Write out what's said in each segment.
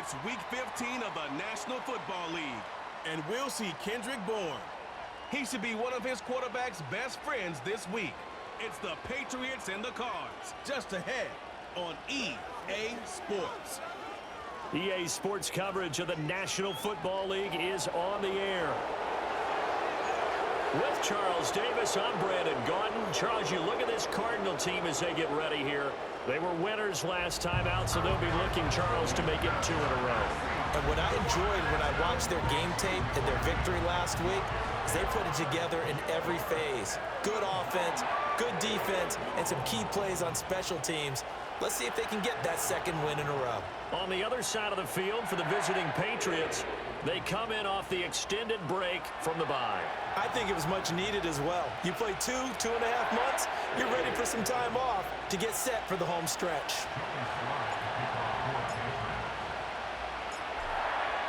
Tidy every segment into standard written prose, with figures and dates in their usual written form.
It's Week 15 of the National Football League. And we'll see Kendrick Bourne. He should be one of his quarterback's best friends this week. It's the Patriots and the Cards, just ahead on EA Sports. EA Sports coverage of the National Football League is on the air. With Charles Davis, I'm Brandon Gaudin. Charles, you look at this Cardinal team as they get ready here. They were winners last time out, so they'll be looking, Charles, to make it 2 in a row. And what I enjoyed when I watched their game tape and their victory last week is they put it together in every phase. Good offense, good defense, and some key plays on special teams. Let's see if they can get that second win in a row. On the other side of the field for the visiting Patriots, they come in off the extended break from the bye. I think it was much needed as well. You play 2.5 months, you're ready for some time off to get set for the home stretch.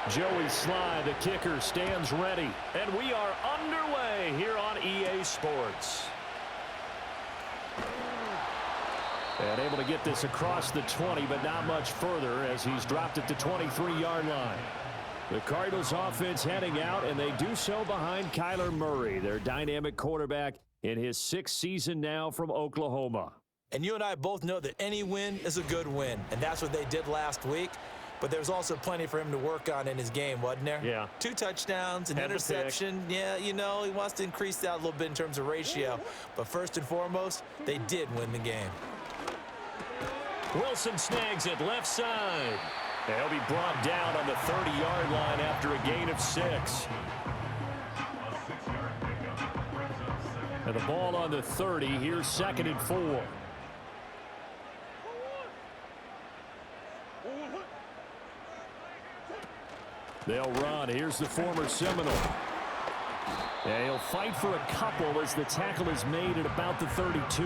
Joey Sly, the kicker, stands ready. And we are underway here on EA Sports. And able to get this across the 20, but not much further as he's dropped it to 23-yard line. The Cardinals offense heading out, and they do so behind Kyler Murray, their dynamic quarterback in his 6th season now from Oklahoma. And you and I both know that any win is a good win, and that's what they did last week. But there's also plenty for him to work on in his game, wasn't there? Yeah. 2 touchdowns, an interception. Yeah, you know, he wants to increase that a little bit in terms of ratio. But first and foremost, they did win the game. Wilson snags it left side. They'll be brought down on the 30-yard line after a gain of 6. And the ball on the 30. Here's 2nd and 4. They'll run. Here's the former Seminole. And he'll fight for a couple as the tackle is made at about the 32.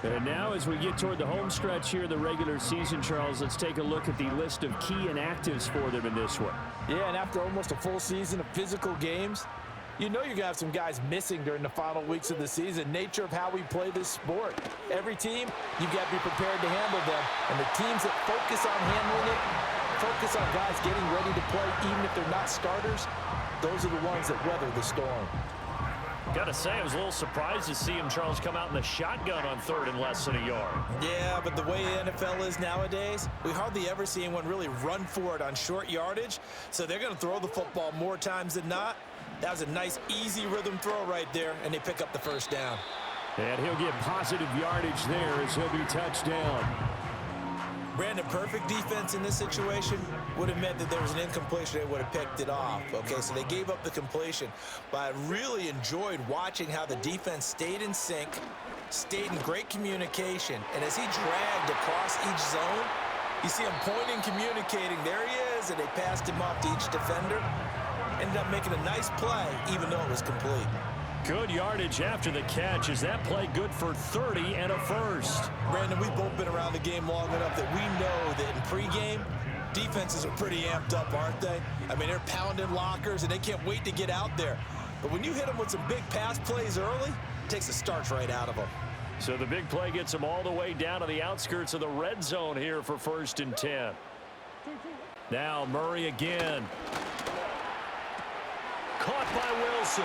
And now as we get toward the home stretch here in the regular season, Charles, let's take a look at the list of key inactives for them in this one. Yeah, and after almost a full season of physical games, you know you're going to have some guys missing during the final weeks of the season. Nature of how we play this sport. Every team, you've got to be prepared to handle them. And the teams that focus on handling it, focus on guys getting ready to play even if they're not starters, those are the ones that weather the storm. Gotta say, I was a little surprised to see him, Charles, come out in the shotgun on 3rd and less than a yard. Yeah, but the way the NFL is nowadays, we hardly ever see anyone really run for it on short yardage. So they're going to throw the football more times than not. That was a nice, easy rhythm throw right there, and they pick up the first down. And he'll get positive yardage there as he'll be touched down. Brandon, perfect defense in this situation would have meant that there was an incompletion. They would have picked it off. Okay, so they gave up the completion. But I really enjoyed watching how the defense stayed in sync, stayed in great communication. And as he dragged across each zone, you see him pointing, communicating. There he is, and they passed him off to each defender. Ended up making a nice play, even though it was complete. Good yardage after the catch. Is that play good for 30 and a first? Brandon, we've both been around the game long enough that we know that in pregame, defenses are pretty amped up, aren't they? I mean, they're pounding lockers, and they can't wait to get out there. But when you hit them with some big pass plays early, it takes the starch right out of them. So the big play gets them all the way down to the outskirts of the red zone here for 1st and 10. Now Murray again. Caught by Wilson.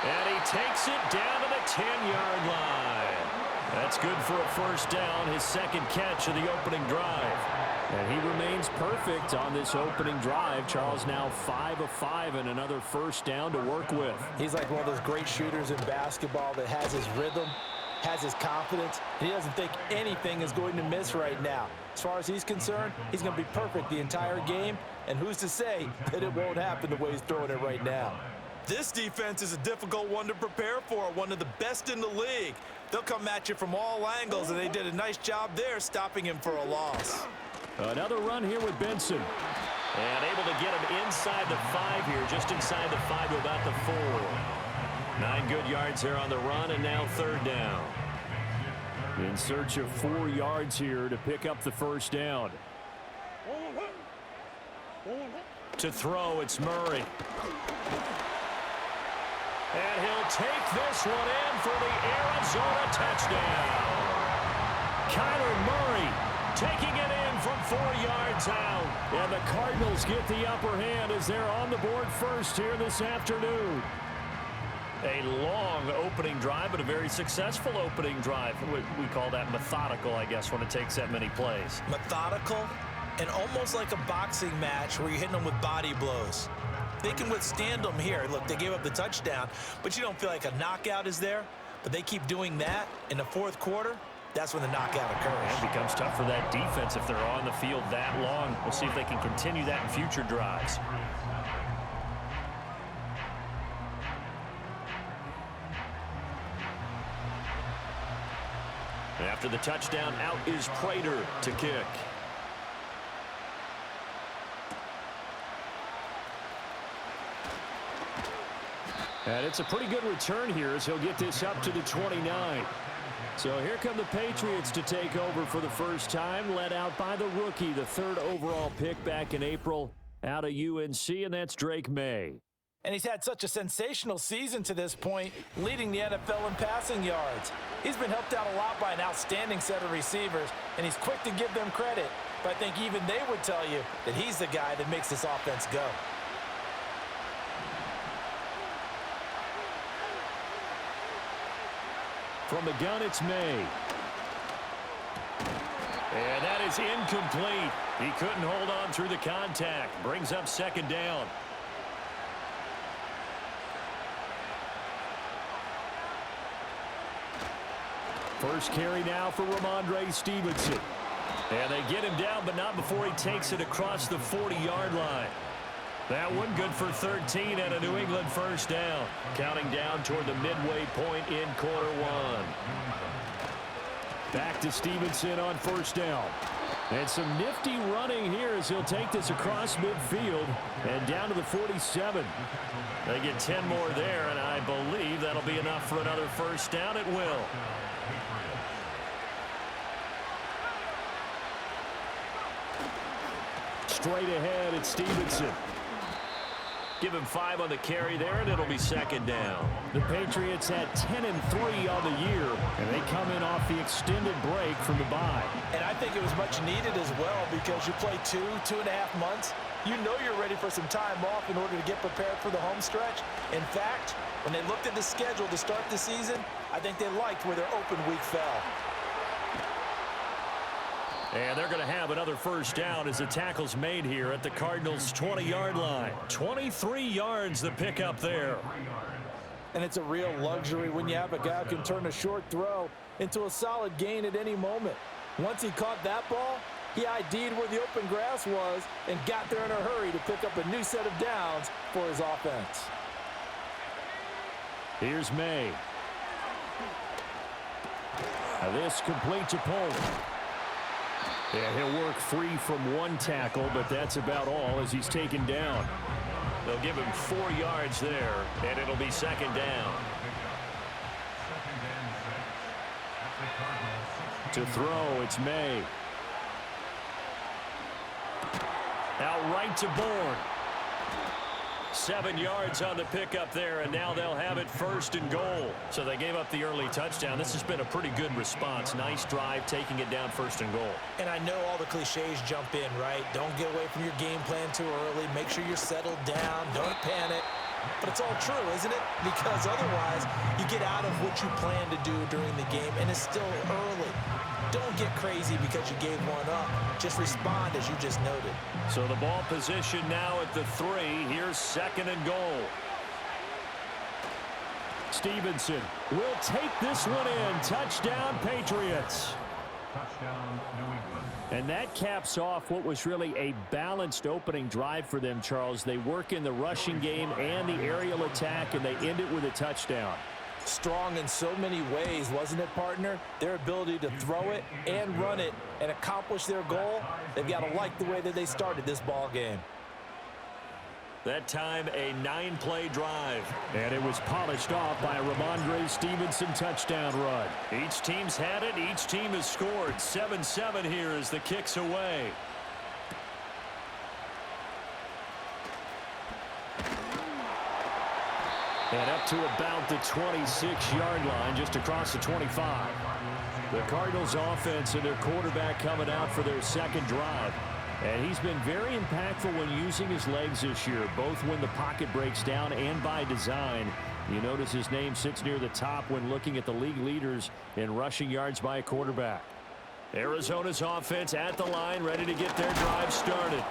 And he takes it down to the 10-yard line. That's good for a first down, his 2nd catch of the opening drive. And he remains perfect on this opening drive. Charles now 5 of 5 and another first down to work with. He's like one of those great shooters in basketball that has his rhythm, has his confidence. He doesn't think anything is going to miss right now. As far as he's concerned, he's going to be perfect the entire game. And who's to say that it won't happen the way he's throwing it right now? This defense is a difficult one to prepare for, one of the best in the league. They'll come at you from all angles, and they did a nice job there stopping him for a loss. Another run here with Benson. And able to get him inside the 5 here, just inside the 5 to about the 4. 9 good yards there on the run, and now 3rd down. In search of 4 yards here to pick up the first down. To throw, it's Murray. And he'll take this one in for the Arizona touchdown. Kyler Murray taking it in from 4 yards out. And the Cardinals get the upper hand as they're on the board first here this afternoon. A long opening drive, but a very successful opening drive. We call that methodical, I guess, when it takes that many plays. Methodical and almost like a boxing match where you're hitting them with body blows. They can withstand them here. Look, they gave up the touchdown, but you don't feel like a knockout is there. But they keep doing that in the fourth quarter. That's when the knockout occurs. It becomes tough for that defense if they're on the field that long. We'll see if they can continue that in future drives. And after the touchdown, out is Prater to kick. And it's a pretty good return here as he'll get this up to the 29. So here come the Patriots to take over for the first time, led out by the rookie, the 3rd overall pick back in April out of UNC, and that's Drake May. And he's had such a sensational season to this point, leading the NFL in passing yards. He's been helped out a lot by an outstanding set of receivers, and he's quick to give them credit. But I think even they would tell you that he's the guy that makes this offense go. From the gun, it's May. And that is incomplete. He couldn't hold on through the contact. Brings up 2nd down. First carry now for Ramondre Stevenson. And they get him down, but not before he takes it across the 40-yard line. That one good for 13 and a New England first down. Counting down toward the midway point in quarter 1. Back to Stevenson on 1st down. And some nifty running here as he'll take this across midfield and down to the 47. They get 10 more there, and I believe that'll be enough for another first down. It will. Straight ahead, it's Stevenson. Give him 5 on the carry there, and it'll be 2nd down. The Patriots had 10-3 on the year, and they come in off the extended break from the bye. And I think it was much needed as well because you play 2.5 months. You know you're ready for some time off in order to get prepared for the home stretch. In fact, when they looked at the schedule to start the season, I think they liked where their open week fell. And they're going to have another first down as the tackle's made here at the Cardinals' 20-yard line. 23 yards the pickup there. And it's a real luxury when you have a guy who can turn a short throw into a solid gain at any moment. Once he caught that ball, he ID'd where the open grass was and got there in a hurry to pick up a new set of downs for his offense. Here's May. Now this complete to Poland. And he'll work free from one tackle, but that's about all as he's taken down. They'll give him 4 yards there, and it'll be 2nd down. To throw, it's May. Out right to Bourne. 7 yards on the pickup there, and now they'll have it 1st and goal. So they gave up the early touchdown. This has been a pretty good response. Nice drive, taking it down 1st and goal. And I know all the cliches jump in, right? Don't get away from your game plan too early. Make sure you're settled down. Don't panic. But it's all true, isn't it? Because otherwise, you get out of what you plan to do during the game, and it's still early. Don't get crazy because you gave one up. Just respond as you just noted. So the ball position now at the 3. Here's 2nd and goal. Stevenson will take this one in. Touchdown, Patriots. Touchdown, New England. And that caps off what was really a balanced opening drive for them, Charles. They work in the rushing game and the aerial attack, and they end it with a touchdown. Strong in so many ways, wasn't it, partner? Their ability to throw it and run it and accomplish their goal, they've got to like the way that they started this ball game. That time, a 9-play drive. And it was polished off by a Ramondre Stevenson touchdown run. Each team's had it. Each team has scored. 7-7 here as the kick's away. And up to about the 26-yard line, just across the 25. The Cardinals offense and their quarterback coming out for their second drive. And he's been very impactful when using his legs this year, both when the pocket breaks down and by design. You notice his name sits near the top when looking at the league leaders in rushing yards by a quarterback. Arizona's offense at the line, ready to get their drive started.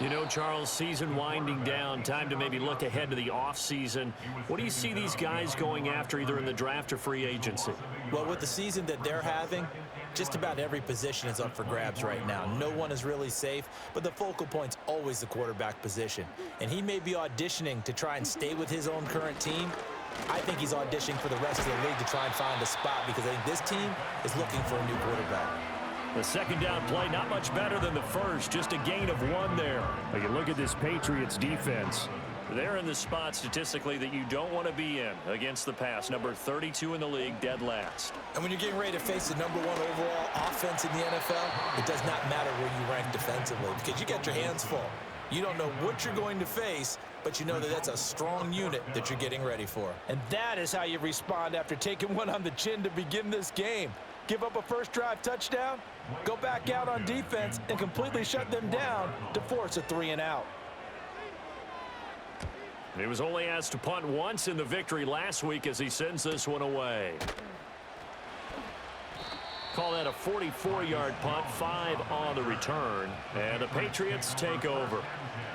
You know, Charles, season winding down, time to maybe look ahead to the offseason. What do you see these guys going after either in the draft or free agency? Well, with the season that they're having, just about every position is up for grabs right now. No one is really safe, but the focal point's always the quarterback position. And he may be auditioning to try and stay with his own current team. I think he's auditioning for the rest of the league to try and find a spot because I think this team is looking for a new quarterback. The second down play, not much better than the first, just a gain of 1 there. But you look at this Patriots defense. They're in the spot statistically that you don't want to be in against the pass. Number 32 in the league, dead last. And when you're getting ready to face the #1 overall offense in the NFL, it does not matter where you rank defensively because you got your hands full. You don't know what you're going to face, but you know that that's a strong unit that you're getting ready for. And that is how you respond after taking one on the chin to begin this game. Give up a first drive touchdown, go back out on defense, and completely shut them down to force a 3-and-out. He was only asked to punt once in the victory last week as he sends this one away. Call that a 44-yard punt, 5 on the return, and the Patriots take over.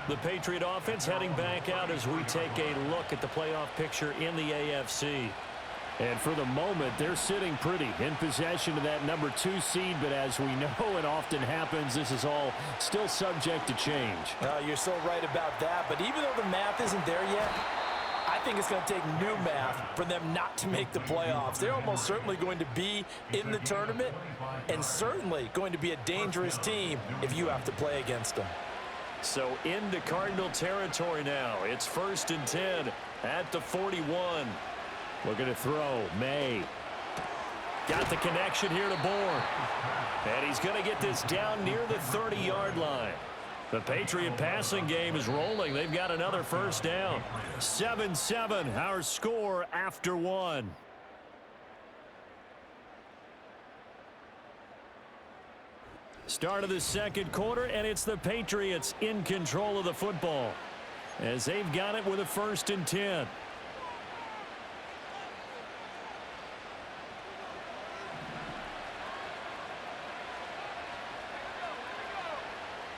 The Patriot offense heading back out as we take a look at the playoff picture in the AFC. And for the moment, they're sitting pretty in possession of that number 2 seed. But as we know it often happens, this is all still subject to change. You're so right about that. But even though the math isn't there yet, I think it's going to take new math for them not to make the playoffs. They're almost certainly going to be in the tournament and certainly going to be a dangerous team if you have to play against them. So into Cardinal territory now. It's 1st and 10 at the 41. Looking to throw. May. Got the connection here to Bourne. And he's going to get this down near the 30-yard line. The Patriot passing game is rolling. They've got another first down. 7-7, our score after 1. Start of the second quarter, and it's the Patriots in control of the football as they've got it with a 1st and 10.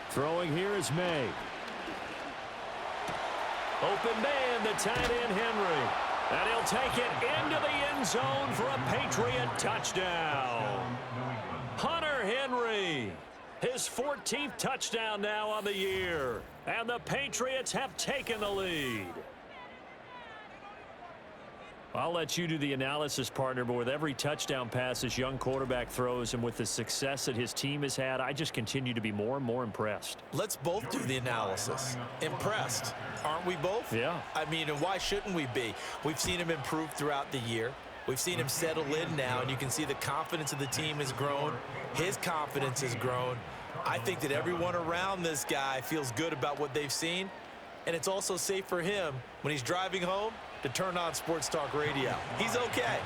Throwing here is May. Open man, the tight end Henry. And he'll take it into the end zone for a Patriot touchdown. Hunter Henry, his 14th touchdown now on the year. And the Patriots have taken the lead. I'll let you do the analysis, partner, but with every touchdown pass this young quarterback throws and with the success that his team has had, I just continue to be more and more impressed. Let's both do the analysis. Impressed, aren't we both? Yeah. I mean, and why shouldn't we be? We've seen him improve throughout the year. We've seen him settle in now, and you can see the confidence of the team has grown. His confidence has grown. I think that everyone around this guy feels good about what they've seen, and it's also safe for him when he's driving home to turn on Sports Talk Radio. He's okay.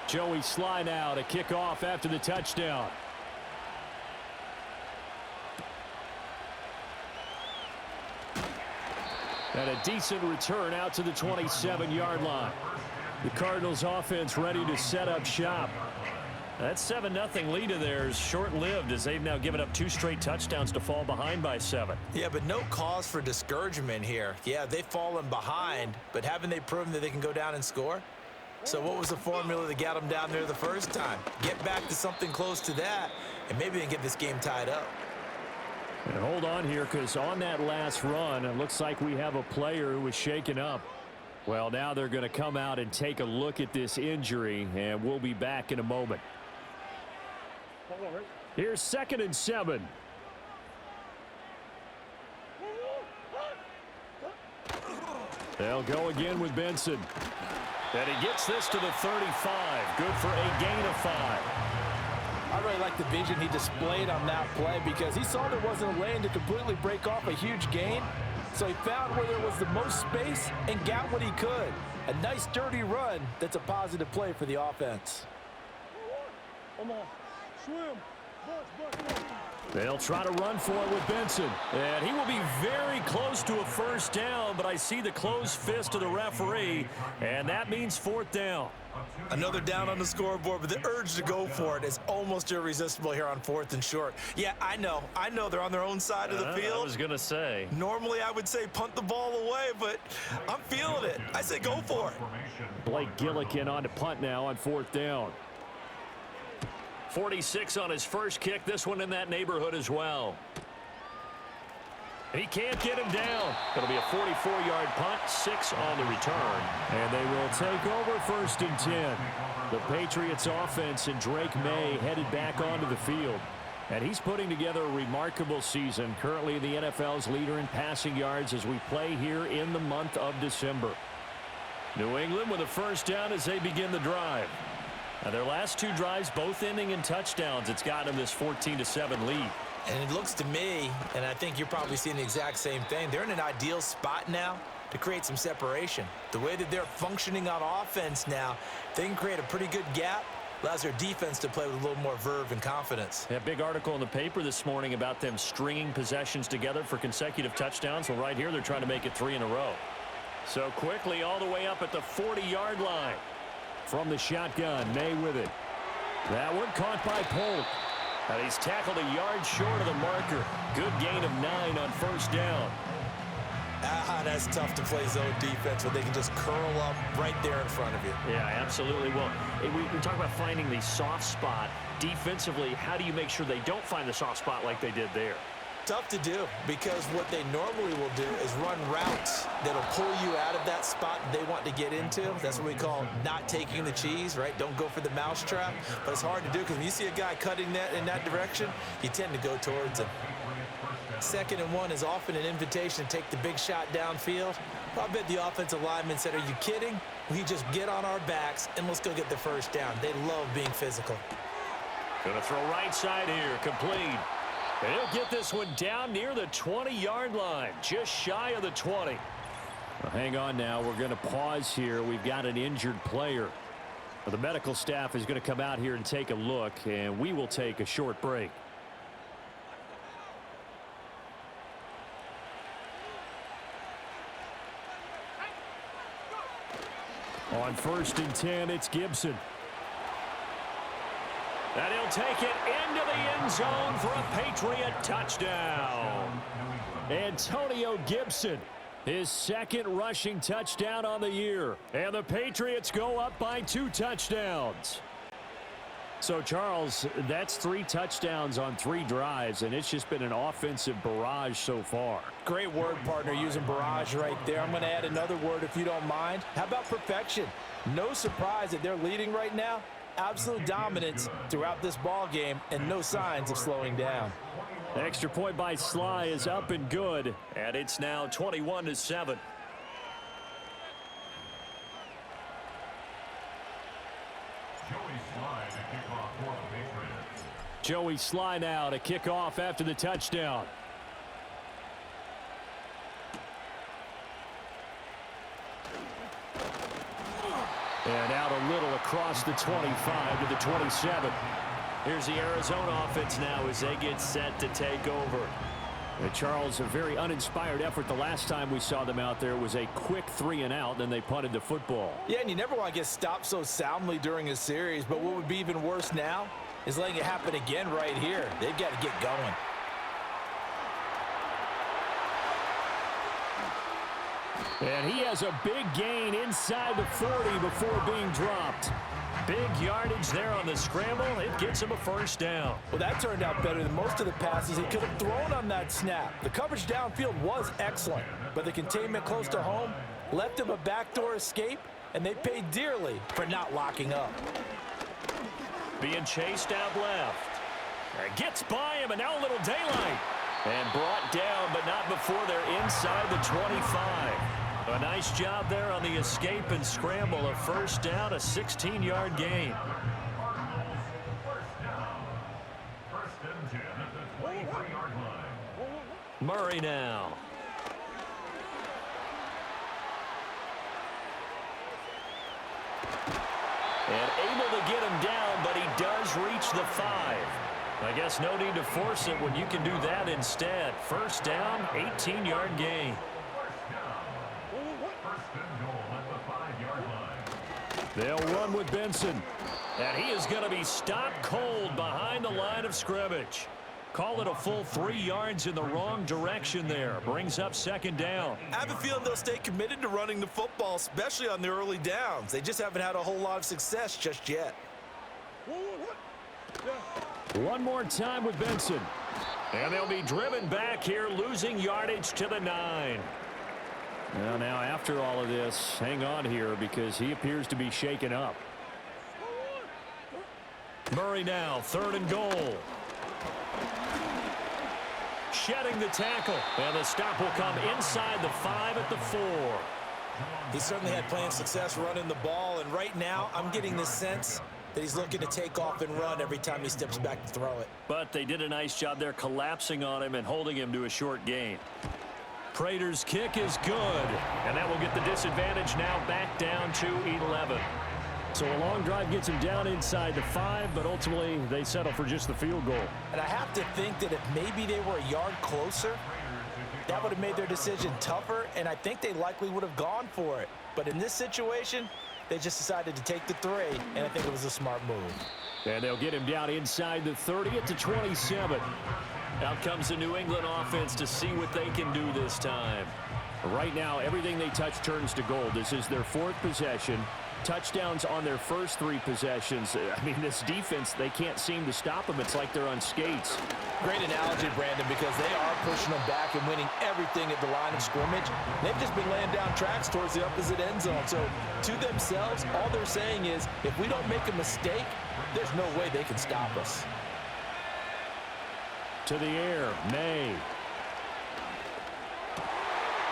Joey Sly now to kick off after the touchdown. And a decent return out to the 27-yard line. The Cardinals offense ready to set up shop. That 7-0 lead of theirs short-lived as they've now given up 2 straight touchdowns to fall behind by 7. Yeah, but no cause for discouragement here. Yeah, they've fallen behind, but haven't they proven that they can go down and score? So what was the formula that got them down there the first time? Get back to something close to that, and maybe they can get this game tied up. And hold on here, because on that last run, it looks like we have a player who was shaken up. Well, now they're going to come out and take a look at this injury, and we'll be back in a moment. Here's 2nd and 7. They'll go again with Benson. And he gets this to the 35. Good for a gain of 5. I really like the vision he displayed on that play because he saw there wasn't a lane to completely break off a huge gain. So he found where there was the most space and got what he could. A nice, dirty run that's a positive play for the offense. Come on. Swim. They'll try to run for it with Benson. And he will be very close to a first down, but I see the closed fist of the referee, and that means fourth down. Another down on the scoreboard, but the urge to go for it is almost irresistible here on 4th and short. Yeah, I know they're on their own side of the field. I was going to say. Normally I would say punt the ball away, but I'm feeling it. I say go for it. Blake Gillikin on to punt now on 4th down. 46 on his first kick. This one in that neighborhood as well. He can't get him down. It'll be a 44-yard punt, 6 on the return. And they will take over 1st and 10. The Patriots offense and Drake May headed back onto the field. And he's putting together a remarkable season. Currently the NFL's leader in passing yards as we play here in the month of December. New England with a first down as they begin the drive. Now their last 2 drives both ending in touchdowns. It's gotten them this 14-7 lead. And it looks to me, and I think you're probably seeing the exact same thing, they're in an ideal spot now to create some separation. The way that they're functioning on offense now, they can create a pretty good gap. Allows their defense to play with a little more verve and confidence. A big article in the paper this morning about them stringing possessions together for consecutive touchdowns. Well, right here, they're trying to make it 3 in a row. So quickly all the way up at the 40-yard line. From the shotgun, May with it. That one caught by Polk. And he's tackled a yard short of the marker. Good gain of 9 on first down. That's tough to play zone defense when they can just curl up right there in front of you. Yeah, absolutely. Well, we talk about finding the soft spot. Defensively, how do you make sure they don't find the soft spot like they did there? Tough to do, because what they normally will do is run routes that'll pull you out of that spot they want to get into. That's what we call not taking the cheese, right? Don't go for the mousetrap. But it's hard to do because when you see a guy cutting that in that direction, you tend to go towards him. 2nd and 1 is often an invitation to take the big shot downfield. I bet the offensive lineman said, are you kidding? We just get on our backs and let's go get the first down. They love being physical. Gonna throw right side here, complete. He'll get this one down near the 20-yard line, just shy of the 20. Well, hang on now. We're going to pause here. We've got an injured player. Well, the medical staff is going to come out here and take a look, and we will take a short break. On 1st and 10, it's Gibson. And he'll take it into the end zone for a Patriot touchdown. Antonio Gibson, his 2nd rushing touchdown on the year. And the Patriots go up by 2 touchdowns. So, Charles, that's 3 touchdowns on 3 drives, and it's just been an offensive barrage so far. Great word, partner, using barrage right there. I'm going to add another word if you don't mind. How about perfection? No surprise that they're leading right now. Absolute dominance throughout this ball game and no signs of slowing down. Extra point by Sly is up and good, and it's now 21-7. Joey Sly now to kick off after the touchdown. And out a little across the 25 to the 27. Here's the Arizona offense now as they get set to take over. Charles, a very uninspired effort the last time we saw them out there. It was a quick 3 and out, then they punted the football. Yeah, and you never want to get stopped so soundly during a series, but what would be even worse now is letting it happen again right here. They've got to get going. And he has a big gain inside the 40 before being dropped. Big yardage there on the scramble. It gets him a first down. Well, that turned out better than most of the passes he could have thrown on that snap. The coverage downfield was excellent, but the containment close to home left him a backdoor escape, and they paid dearly for not locking up. Being chased out left. Gets by him, and now a little daylight. And brought down, but not before they're inside the 25. A nice job there on the escape and scramble. A first down, a 16-yard gain. Murray now. And able to get him down, but he does reach the 5. I guess no need to force it when you can do that instead. First down, 18-yard gain. They'll run with Benson. And he is going to be stopped cold behind the line of scrimmage. Call it a full 3 yards in the wrong direction there. Brings up second down. I have a feeling they'll stay committed to running the football, especially on the early downs. They just haven't had a whole lot of success just yet. One more time with Benson. And they'll be driven back here, losing yardage to the 9. Well, now after all of this, hang on here because he appears to be shaken up. Murray now, 3rd and goal. Shedding the tackle. And the stop will come inside the 5 at the 4. He certainly had plenty of success running the ball, and right now I'm getting the sense that he's looking to take off and run every time he steps back to throw it. But they did a nice job there collapsing on him and holding him to a short gain. Prater's kick is good, and that will get the disadvantage now back down to 11. So a long drive gets him down inside the 5, but ultimately they settle for just the field goal. And I have to think that if maybe they were a yard closer, that would have made their decision tougher, and I think they likely would have gone for it. But in this situation, they just decided to take the 3, and I think it was a smart move. And they'll get him down inside the 30 at the 27. Out comes the New England offense to see what they can do this time. Right now, everything they touch turns to gold. This is their 4th possession. Touchdowns on their first 3 possessions. I mean, this defense, they can't seem to stop them. It's like they're on skates. Great analogy, Brandon, because they are pushing them back and winning everything at the line of scrimmage. They've just been laying down tracks towards the opposite end zone. So to themselves, all they're saying is, if we don't make a mistake, there's no way they can stop us. To the air, May.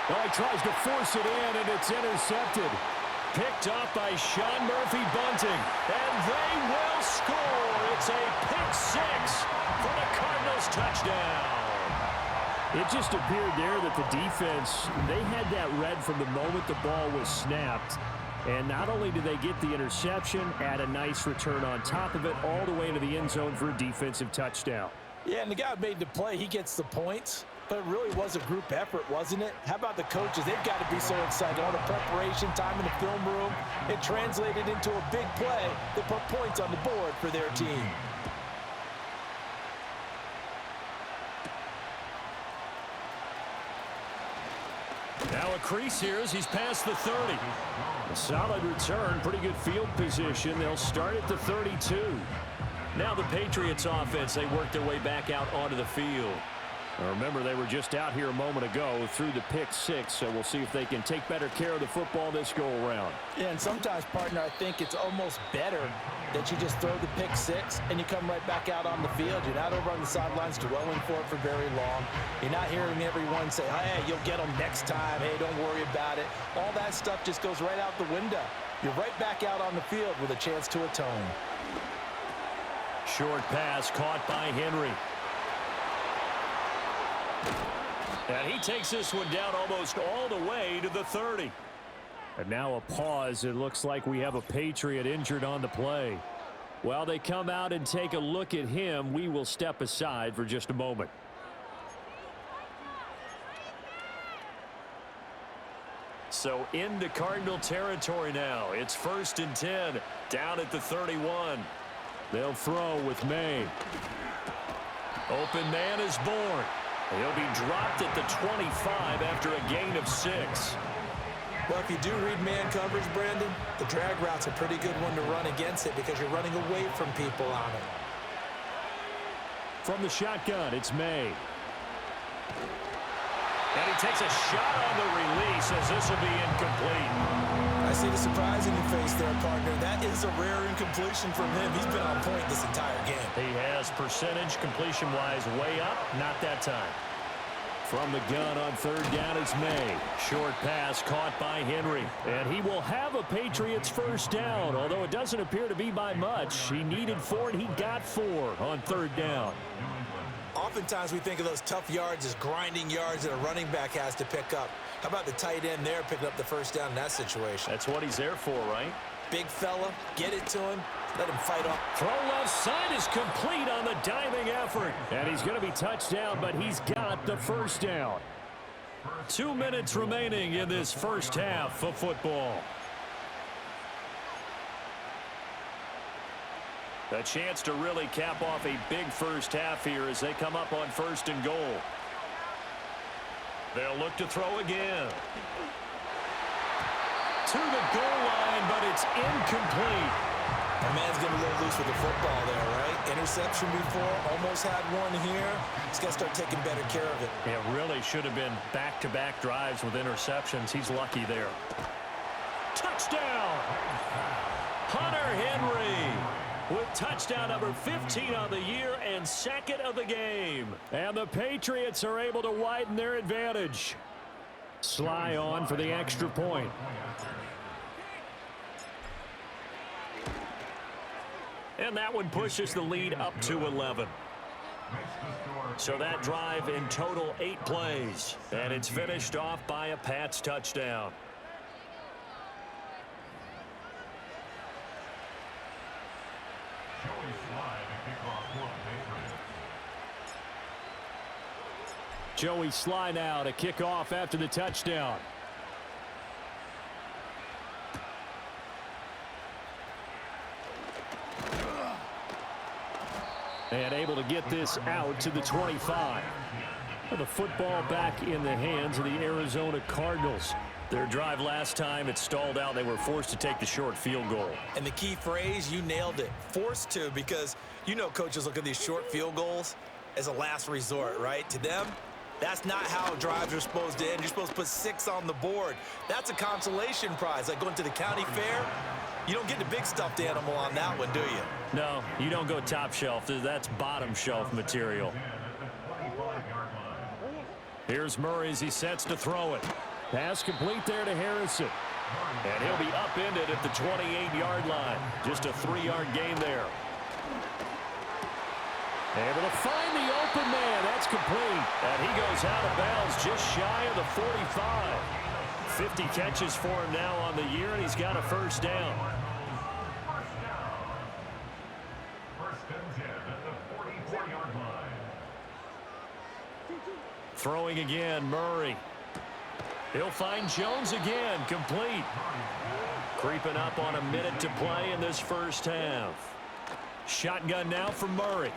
Well, he tries to force it in, and it's intercepted. Picked up by Sean Murphy-Bunting, and they will score. It's a pick-6 for the Cardinals touchdown. It just appeared there that the defense, they had that read from the moment the ball was snapped. And not only did they get the interception, add a nice return on top of it, all the way to the end zone for a defensive touchdown. Yeah, and the guy who made the play, he gets the points. But it really was a group effort, wasn't it? How about the coaches? They've got to be so excited. All the preparation, time in the film room, it translated into a big play that put points on the board for their team. Now a crease here as he's past the 30. A solid return, pretty good field position. They'll start at the 32. Now the Patriots offense, they work their way back out onto the field. Now remember, they were just out here a moment ago through the pick-6, so we'll see if they can take better care of the football this go-around. Yeah, and sometimes, partner, I think it's almost better that you just throw the pick-6 and you come right back out on the field. You're not over on the sidelines dwelling for it for very long. You're not hearing everyone say, hey, you'll get them next time. Hey, don't worry about it. All that stuff just goes right out the window. You're right back out on the field with a chance to atone. Short pass caught by Henry. And he takes this one down almost all the way to the 30. And now a pause. It looks like we have a Patriot injured on the play. While they come out and take a look at him, we will step aside for just a moment. So into Cardinal territory now. It's 1st and 10 down at the 31. They'll throw with May. Open man is born. He'll be dropped at the 25 after a gain of 6. Well, if you do read man coverage, Brandon, the drag route's a pretty good one to run against it because you're running away from people on it. From the shotgun, it's May. And he takes a shot on the release as this will be incomplete. I see the surprise in your face there, partner. That is a rare incompletion from him. He's been on point this entire game. He has percentage completion-wise way up, not that time. From the gun on 3rd down, it's May. Short pass caught by Henry. And he will have a Patriots first down, although it doesn't appear to be by much. He needed 4, and he got 4 on 3rd down. Oftentimes we think of those tough yards as grinding yards that a running back has to pick up. How about the tight end there picking up the first down in that situation? That's what he's there for, right? big fella. Get it to him. Let him fight off. Throw left side is complete on the diving effort. And he's going to be touched down, but he's got the first down. 2 minutes remaining in this first half of football. A chance to really cap off a big first half here as they come up on 1st and goal. They'll look to throw again. To the goal line, but it's incomplete. That man's getting a little loose with the football there, right? Interception before, almost had one here. He's got to start taking better care of it. It really should have been back-to-back drives with interceptions. He's lucky there. Touchdown! Hunter Henry with touchdown number 15 on the year and 2nd of the game. And the Patriots are able to widen their advantage. Sly on for the extra point. And that one pushes the lead up to 11. So that drive in total 8 plays. And it's finished off by a Pats touchdown. Joey Sly now to kick off after the touchdown. And able to get this out to the 25. The football back in the hands of the Arizona Cardinals. Their drive last time, it stalled out. They were forced to take the short field goal. And the key phrase, you nailed it. Forced to, because you know coaches look at these short field goals as a last resort, right? To them, that's not how drives are supposed to end. You're supposed to put 6 on the board. That's a consolation prize. Like going to the county fair, you don't get the big stuffed animal on that one, do you? No, you don't go top shelf. That's bottom shelf material. Here's Murray as he sets to throw it. Pass complete there to Harrison. And he'll be upended at the 28-yard line. Just a 3-yard gain there. Able to find the open man. That's complete. And he goes out of bounds just shy of the 45. 50 catches for him now on the year, and he's got a first down. Throwing again, Murray. He'll find Jones again, complete. Creeping up on a minute to play in this first half. Shotgun now from Murray.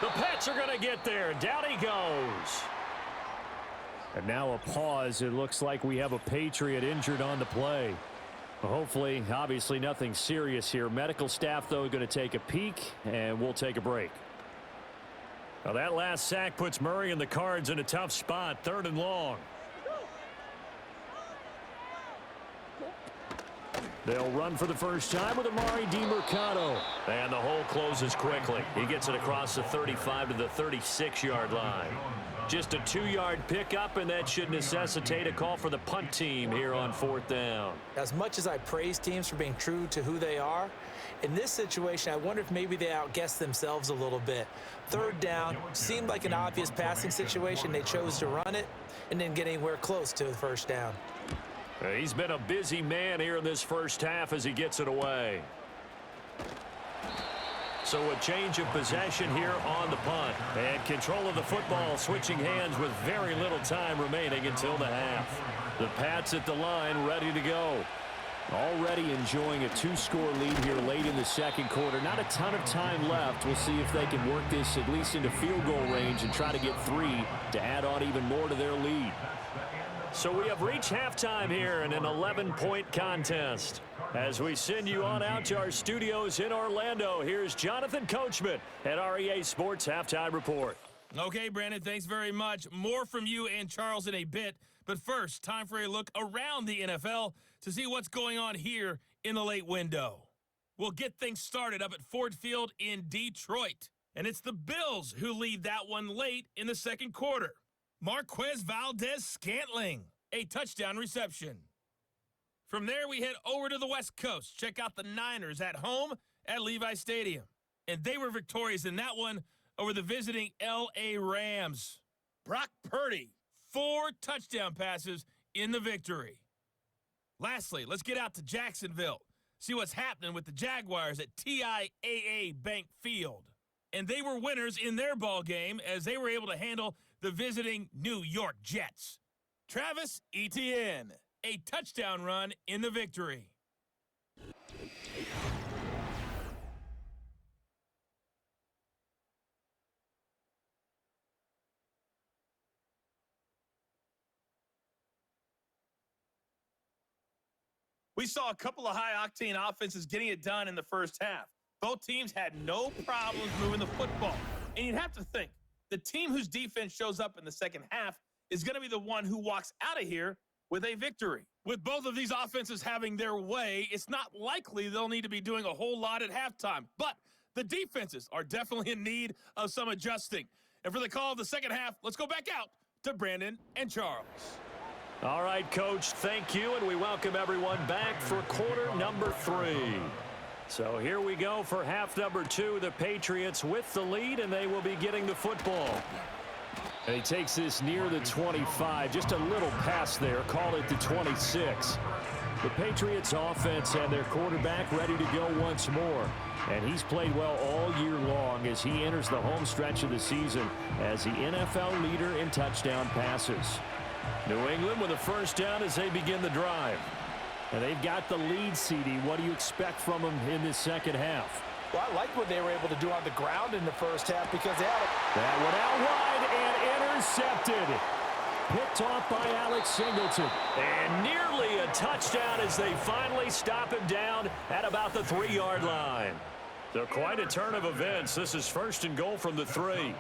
The Pats are going to get there. Down he goes. And now a pause. It looks like we have a Patriot injured on the play. Hopefully, obviously nothing serious here. Medical staff, though, going to take a peek, and we'll take a break. Now that last sack puts Murray and the Cards in a tough spot. 3rd and long. They'll run for the first time with Amari DiMercato. And the hole closes quickly. He gets it across the 35 to the 36-yard line. Just a 2-yard pickup, and that should necessitate a call for the punt team here on 4th down. As much as I praise teams for being true to who they are, in this situation, I wonder if maybe they outguessed themselves a little bit. 3rd down seemed like an obvious passing situation. They chose to run it and didn't get anywhere close to the first down. He's been a busy man here in this first half as he gets it away. So a change of possession here on the punt. And control of the football switching hands with very little time remaining until the half. The Pats at the line ready to go. Already enjoying a 2-score lead here late in the second quarter. Not a ton of time left. We'll see if they can work this at least into field goal range and try to get 3 to add on even more to their lead. So we have reached halftime here in an 11-point contest. As we send you on out to our studios in Orlando, here's Jonathan Coachman at REA Sports Halftime Report. Okay, Brandon, thanks very much. More from you and Charles in a bit. But first, time for a look around the NFL to see what's going on here in the late window. We'll get things started up at Ford Field in Detroit. And it's the Bills who lead that one late in the second quarter. Marquez Valdez-Scantling, a touchdown reception. From there, we head over to the West Coast. Check out the Niners at home at Levi Stadium. And they were victorious in that one over the visiting L.A. Rams. Brock Purdy, 4 touchdown passes in the victory. Lastly, let's get out to Jacksonville. See what's happening with the Jaguars at TIAA Bank Field. And they were winners in their ball game as they were able to handle the visiting New York Jets. Travis Etienne, a touchdown run in the victory. We saw a couple of high-octane offenses getting it done in the first half. Both teams had no problems moving the football. And you'd have to think, the team whose defense shows up in the second half is going to be the one who walks out of here with a victory. With both of these offenses having their way, it's not likely they'll need to be doing a whole lot at halftime. But the defenses are definitely in need of some adjusting. And for the call of the second half, let's go back out to Brandon and Charles. All right, Coach, thank you, and we welcome everyone back for quarter number 3. So here we go for half number 2. The Patriots with the lead, and they will be getting the football. And he takes this near the 25, just a little pass there, call it the 26. The Patriots offense and their quarterback ready to go once more. And he's played well all year long as he enters the home stretch of the season as the NFL leader in touchdown passes. New England with a first down as they begin the drive. And they've got the lead, CD. What do you expect from them in this second half? Well, I like what they were able to do on the ground in the first half because they had that one out wide and intercepted. Picked off by Alex Singleton. And nearly a touchdown as they finally stop him down at about the 3-yard line. So quite a turn of events. This is first and goal from the 3.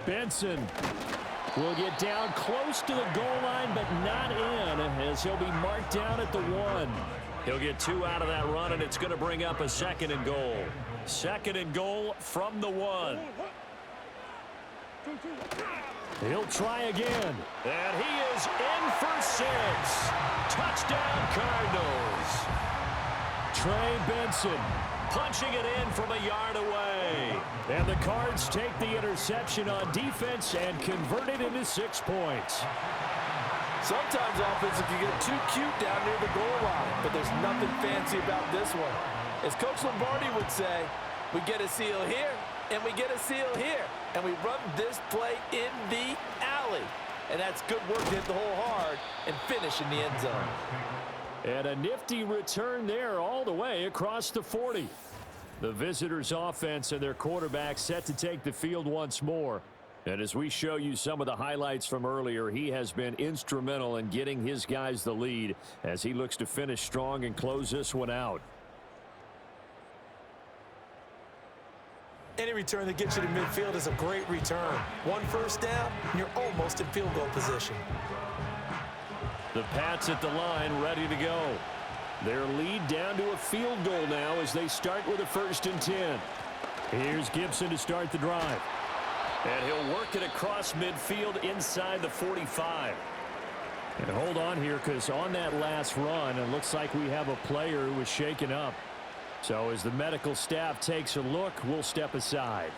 Benson will get down close to the goal line, but not in, as he'll be marked down at the 1. He'll get 2 out of that run, and it's going to bring up a second and goal. Second and goal from the 1. He'll try again, and he is in for 6. Touchdown, Cardinals. Trey Benson punching it in from a yard away. And the Cards take the interception on defense and convert it into 6 points. sometimes offenses can get too cute down near the goal line, but there's nothing fancy about this one. As Coach Lombardi would say, we get a seal here, and we get a seal here, and we run this play in the alley. And that's good work to hit the hole hard and finish in the end zone. And a nifty return there all the way across the 40. The visitors' offense and their quarterback set to take the field once more. And as we show you some of the highlights from earlier, he has been instrumental in getting his guys the lead as he looks to finish strong and close this one out. Any return that gets you to midfield is a great return. One first down, and you're almost in field goal position. The Pats at the line ready to go. Their lead down to a field goal now as they start with a 1st and 10. Here's Gibson to start the drive. And he'll work it across midfield inside the 45. And hold on here, because on that last run, it looks like we have a player who was shaken up. So as the medical staff takes a look, we'll step aside.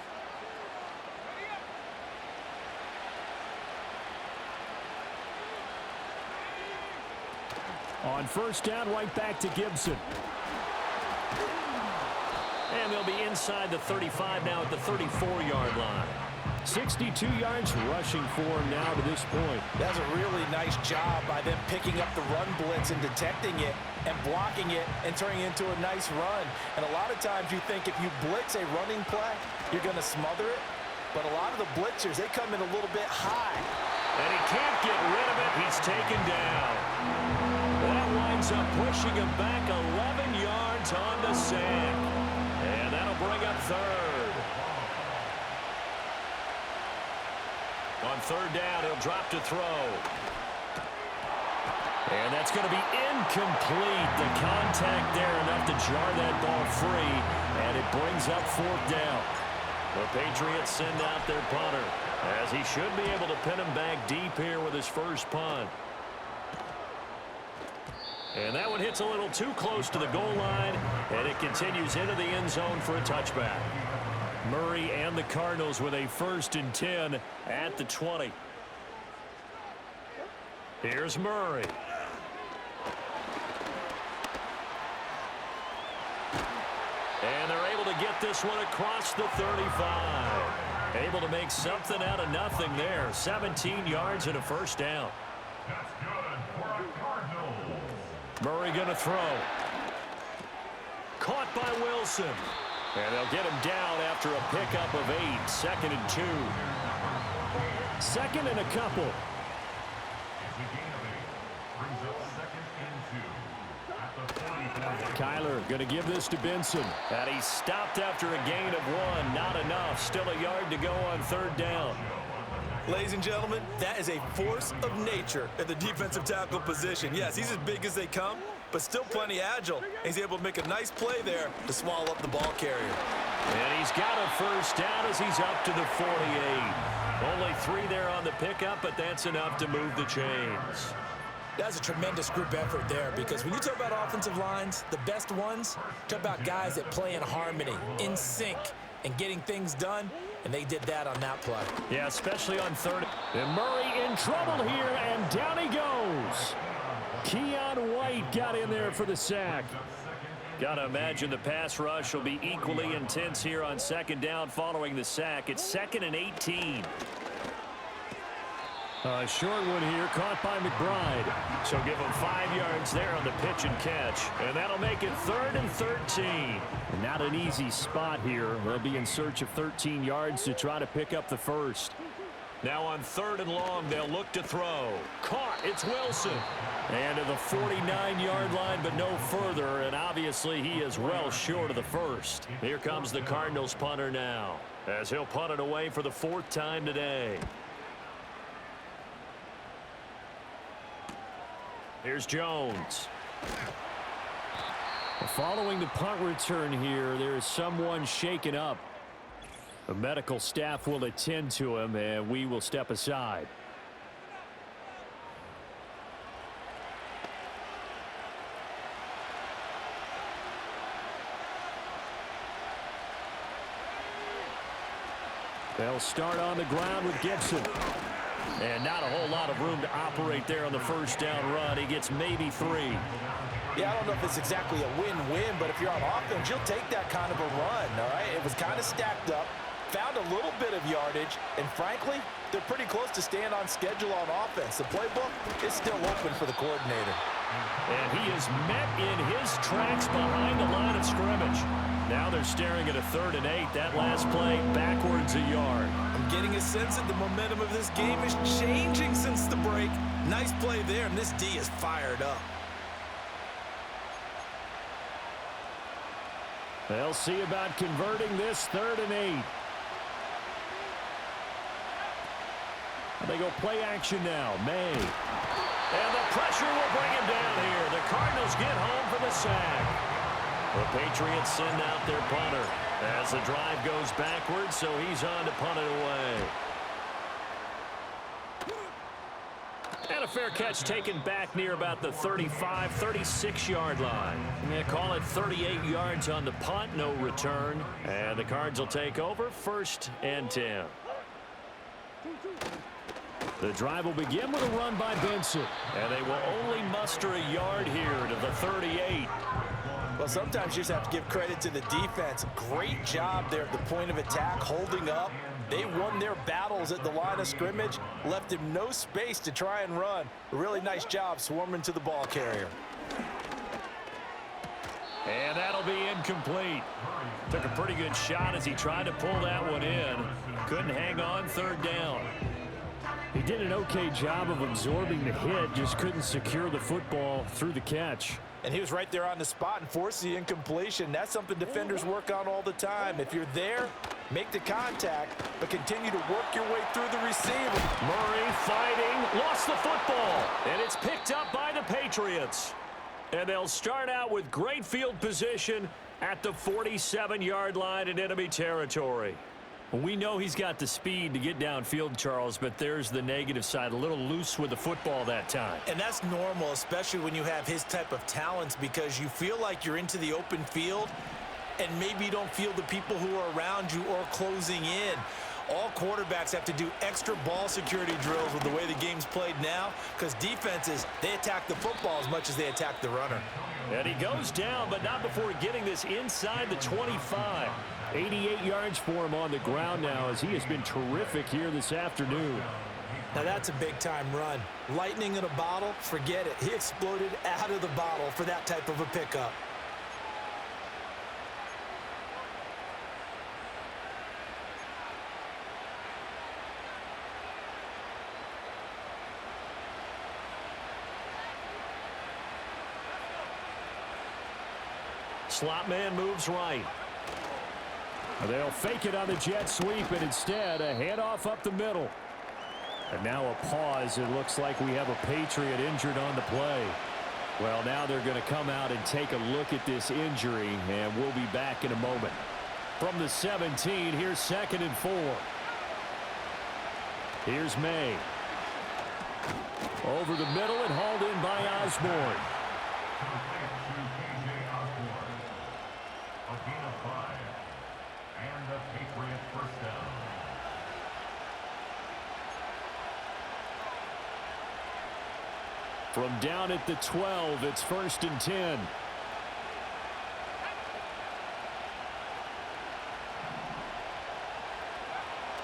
On 1st down, right back to Gibson. And they'll be inside the 35 now at the 34-yard line. 62 yards rushing for him now to this point. That's a really nice job by them picking up the run blitz and detecting it and blocking it and turning it into a nice run. And a lot of times you think if you blitz a running play, you're going to smother it. But a lot of the blitzers, they come in a little bit high. And he can't get rid of it. He's taken down. That winds up pushing him back 11 yards on the sack. And that'll bring up 3rd. On 3rd down, he'll drop to throw. And that's going to be incomplete. The contact there enough to jar that ball free. And it brings up 4th down. The Patriots send out their punter, as he should be able to pin him back deep here with his first punt. And that one hits a little too close to the goal line, and it continues into the end zone for a touchback. Murray and the Cardinals with a 1st and 10 at the 20. Here's Murray. And they're able to get this one across the 35. Able to make something out of nothing there. 17 yards and a first down. That's good for the Cardinals. Murray going to throw. Caught by Wilson. And they'll get him down after a pickup of 8. 2nd and 2. 2nd and a couple. It's a gain of 8. Brings up 2nd and 2. At the 45. Kyler going to give this to Benson. And he stopped after a gain of 1. Not enough. Still a yard to go on 3rd down. Ladies and gentlemen, that is a force of nature at the defensive tackle position. Yes, he's as big as they come, but still plenty agile. He's able to make a nice play there to swallow up the ball carrier. And he's got a first down as he's up to the 48. Only 3 there on the pickup, but that's enough to move the chains. That's a tremendous group effort there, because when you talk about offensive lines, the best ones, talk about guys that play in harmony, in sync, and getting things done, and they did that on that play. Yeah, especially on 3rd. And Murray in trouble here, and down he goes. Keon White got in there for the sack. Got to imagine the pass rush will be equally intense here on 2nd down following the sack. It's 2nd and 18. A short one here, caught by McBride. So give him 5 yards there on the pitch and catch. And that'll make it 3rd and 13. And not an easy spot here. They'll be in search of 13 yards to try to pick up the first. Now on 3rd and long, they'll look to throw. Caught, it's Wilson. And to the 49-yard line, but no further. And obviously, he is well short of the first. Here comes the Cardinals punter now, as he'll punt it away for the 4th time today. Here's Jones. Following the punt return here, there is someone shaken up. The medical staff will attend to him, and we will step aside. They'll start on the ground with Gibson. And not a whole lot of room to operate there on the first down run. He gets maybe 3. Yeah, I don't know if it's exactly a win-win, but if you're on offense, you'll take that kind of a run, all right? It was kind of stacked up, found a little bit of yardage, and frankly, they're pretty close to staying on schedule on offense. The playbook is still open for the coordinator. And he is met in his tracks behind the line of scrimmage. Now they're staring at a 3rd and 8. That last play, backwards a yard. I'm getting a sense that the momentum of this game is changing since the break. Nice play there, and this D is fired up. They'll see about converting this 3rd and 8. They go play action now. May. And the pressure will bring him down here. The Cardinals get home for the sack. The Patriots send out their punter as the drive goes backwards, so he's on to punt it away. And a fair catch taken back near about the 35, 36-yard line. They call it 38 yards on the punt, no return. And the Cards will take over, 1st and 10. The drive will begin with a run by Benson. And they will only muster a yard here to the 38. Well, sometimes you just have to give credit to the defense. Great job there at the point of attack, holding up. They won their battles at the line of scrimmage, left him no space to try and run. A really nice job swarming to the ball carrier. And that'll be incomplete. Took a pretty good shot as he tried to pull that one in. Couldn't hang on 3rd down. He did an okay job of absorbing the hit, just couldn't secure the football through the catch. And he was right there on the spot and forced the incompletion. That's something defenders work on all the time. If you're there, make the contact, but continue to work your way through the receiver. Murray fighting, lost the football, and it's picked up by the Patriots. And they'll start out with great field position at the 47-yard line in enemy territory. We know he's got the speed to get downfield, Charles, but there's the negative side, a little loose with the football that time. And that's normal, especially when you have his type of talents, because you feel like you're into the open field and maybe you don't feel the people who are around you or closing in. All quarterbacks have to do extra ball security drills with the way the game's played now because defenses, they attack the football as much as they attack the runner. And he goes down, but not before getting this inside the 25. 88 yards for him on the ground now as he has been terrific here this afternoon. Now that's a big-time run. Lightning in a bottle, forget it. He exploded out of the bottle for that type of a pickup. Slot man moves right. They'll fake it on the jet sweep, and instead a handoff up the middle. And now a pause. It looks like we have a Patriot injured on the play. Well, now they're going to come out and take a look at this injury, and we'll be back in a moment. From the 17, here's 2nd and 4. Here's May. Over the middle and hauled in by Osborne. From down at the 12, it's 1st and 10.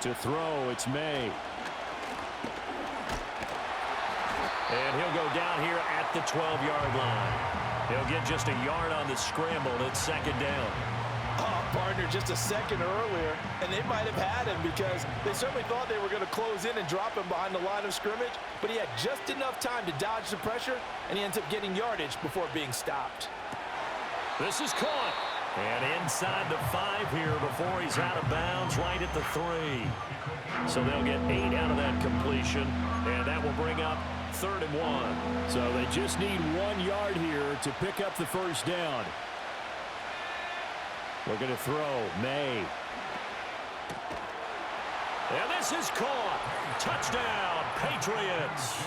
To throw, it's May. And he'll go down here at the 12-yard line. He'll get just a yard on the scramble. It's 2nd down. Oh, partner, just a second earlier, and they might have had him because they certainly thought they were going to close in and drop him behind the line of scrimmage, but he had just enough time to dodge the pressure, and he ends up getting yardage before being stopped. This is caught. And inside the 5 here before he's out of bounds right at the 3. So they'll get 8 out of that completion, and that will bring up 3rd and 1. So they just need 1 yard here to pick up the 1st down. Looking to throw, May. And this is caught. Touchdown, Patriots.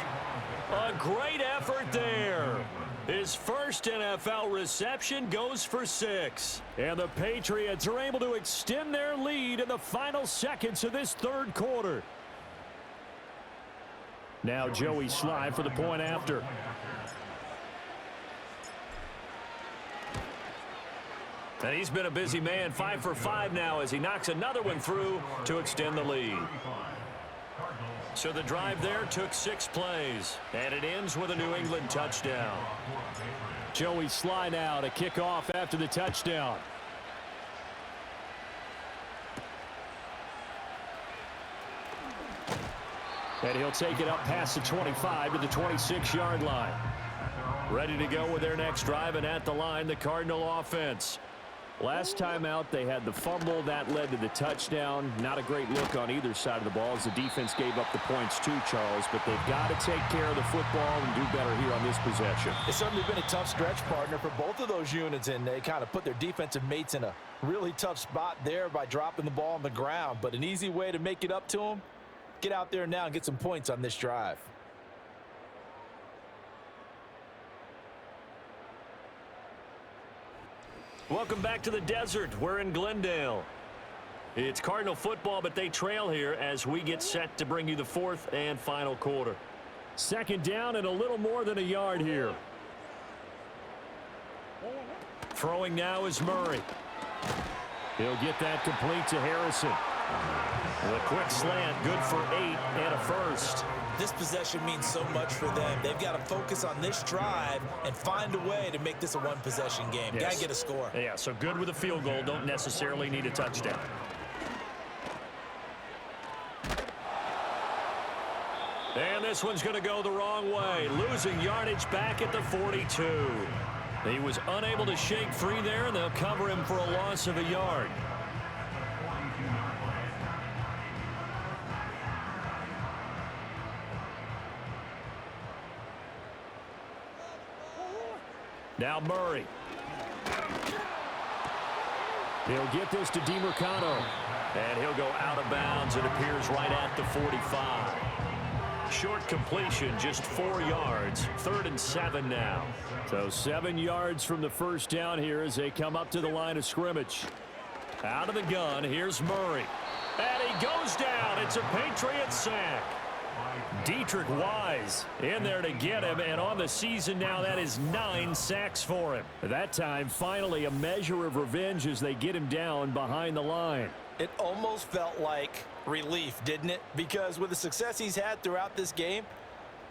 A great effort there. His first NFL reception goes for 6. And the Patriots are able to extend their lead in the final seconds of this 3rd quarter. Now Joey Sly for the point after. And he's been a busy man, 5 for 5 now as he knocks another one through to extend the lead. So the drive there took 6 plays, and it ends with a New England touchdown. Joey Sly now to kick off after the touchdown. And he'll take it up past the 25 to the 26-yard line. Ready to go with their next drive, and at the line, the Cardinal offense. Last time out, they had the fumble. That led to the touchdown. Not a great look on either side of the ball as the defense gave up the points too, Charles. But they've got to take care of the football and do better here on this possession. It's certainly been a tough stretch, partner, for both of those units, and they kind of put their defensive mates in a really tough spot there by dropping the ball on the ground. But an easy way to make it up to them, get out there now and get some points on this drive. Welcome back to the desert. We're in Glendale. It's Cardinal football, but they trail here as we get set to bring you the 4th and final quarter. 2nd down and a little more than a yard here. Throwing now is Murray. He'll get that complete to Harrison. The quick slant, good for 8 and a 1st. This possession means so much for them. They've got to focus on this drive and find a way to make this a one-possession game. Yes. Got to get a score. Yeah, so good with a field goal. Don't necessarily need a touchdown. And this one's going to go the wrong way. Losing yardage back at the 42. He was unable to shake free there, and they'll cover him for a loss of a yard. Now Murray. He'll get this to DiMercano. And he'll go out of bounds. It appears right at the 45. Short completion, just 4 yards. 3rd and 7 now. So 7 yards from the 1st down here as they come up to the line of scrimmage. Out of the gun, here's Murray. And he goes down. It's a Patriots sack. Dietrich Wise in there to get him, and on the season now, that is 9 sacks for him. That time, finally, a measure of revenge as they get him down behind the line. It almost felt like relief, didn't it? Because with the success he's had throughout this game,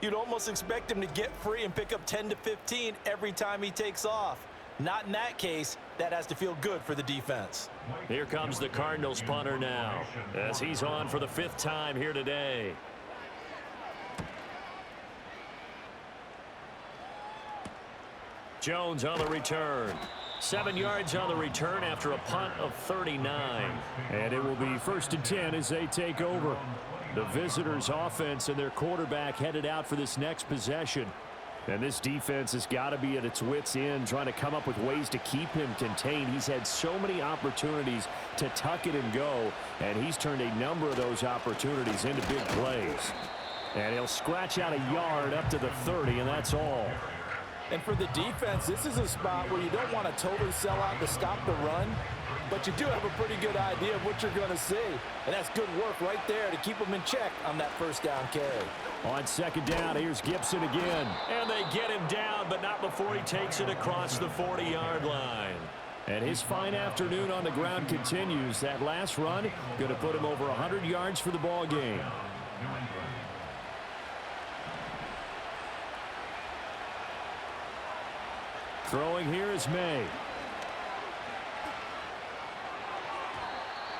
you'd almost expect him to get free and pick up 10 to 15 every time he takes off. Not in that case. That has to feel good for the defense. Here comes the Cardinals punter now, as he's on for the 5th time here today. Jones on the return. 7 yards on the return after a punt of 39. And it will be 1st and 10 as they take over. The visitors' offense and their quarterback headed out for this next possession. And this defense has got to be at its wits' end, trying to come up with ways to keep him contained. He's had so many opportunities to tuck it and go, and he's turned a number of those opportunities into big plays. And he'll scratch out a yard up to the 30, and that's all. And for the defense, this is a spot where you don't want to totally sell out to stop the run, but you do have a pretty good idea of what you're going to see. And that's good work right there to keep them in check on that 1st down carry. On 2nd down, here's Gibson again. And they get him down, but not before he takes it across the 40-yard line. And his fine afternoon on the ground continues. That last run going to put him over 100 yards for the ball game. Throwing here is May.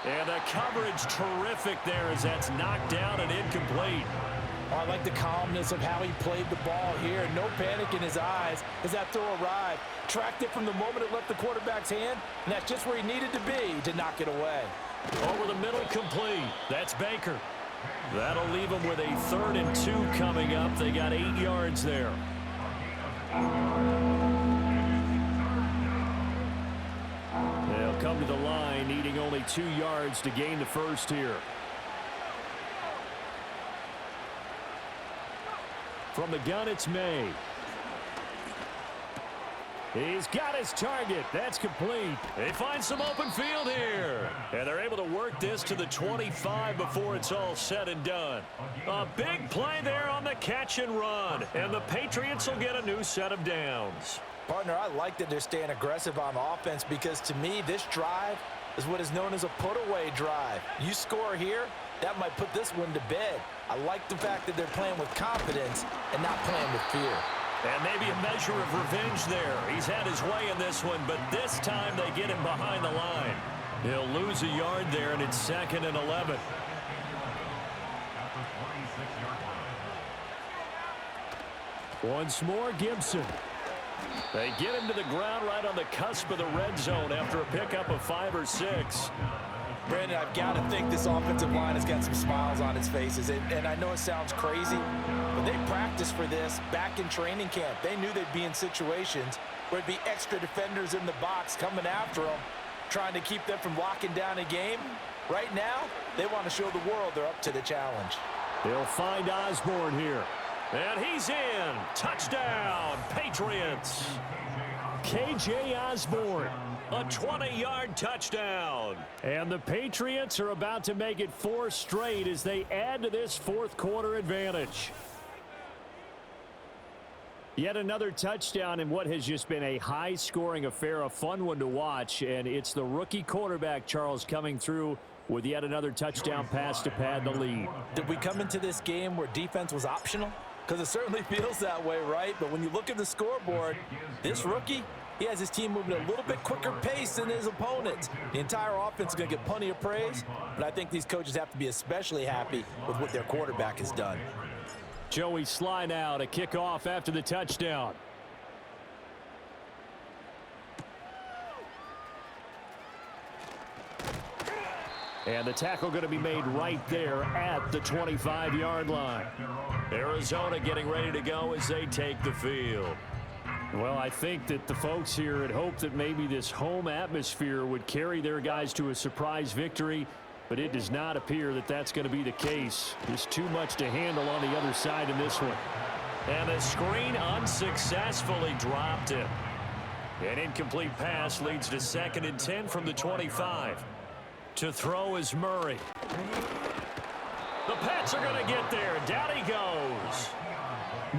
And the coverage terrific there as that's knocked down and incomplete. Oh, I like the calmness of how he played the ball here. No panic in his eyes as that throw arrived. Tracked it from the moment it left the quarterback's hand, and that's just where he needed to be to knock it away. Over the middle, complete. That's Baker. That'll leave him with a 3rd and 2 coming up. They got 8 yards there. They'll come to the line, needing only 2 yards to gain the 1st here. From the gun, it's May. He's got his target. That's complete. They find some open field here. And they're able to work this to the 25 before it's all said and done. A big play there on the catch and run. And the Patriots will get a new set of downs. Partner, I like that they're staying aggressive on offense because to me, this drive is what is known as a put-away drive. You score here, that might put this one to bed. I like the fact that they're playing with confidence and not playing with fear. And maybe a measure of revenge there. He's had his way in this one, but this time they get him behind the line. He'll lose a yard there, and it's 2nd and 11. Once more, Gibson. They get him to the ground right on the cusp of the red zone after a pickup of 5 or 6. Brandon, I've got to think this offensive line has got some smiles on its faces. And I know it sounds crazy, but they practiced for this back in training camp. They knew they'd be in situations where it'd be extra defenders in the box coming after them, trying to keep them from locking down a game. Right now, they want to show the world they're up to the challenge. They'll find Osborne here. And he's in. Touchdown, Patriots. K.J. Osborne, a 20-yard touchdown. And the Patriots are about to make it 4 straight as they add to this 4th quarter advantage. Yet another touchdown in what has just been a high-scoring affair, a fun one to watch. And it's the rookie quarterback, Charles, coming through with yet another touchdown pass to pad the lead. Did we come into this game where defense was optional? Because it certainly feels that way, right? But when you look at the scoreboard, this rookie, he has his team moving at a little bit quicker pace than his opponents. The entire offense is going to get plenty of praise, but I think these coaches have to be especially happy with what their quarterback has done. Joey Sly now to kick off after the touchdown. And the tackle going to be made right there at the 25-yard line. Arizona getting ready to go as they take the field. Well, I think that the folks here had hoped that maybe this home atmosphere would carry their guys to a surprise victory, but it does not appear that that's going to be the case. There's too much to handle on the other side in this one. And the screen unsuccessfully dropped it. An incomplete pass leads to 2nd and 10 from the 25. To throw is Murray. The Pats are going to get there. Down he goes.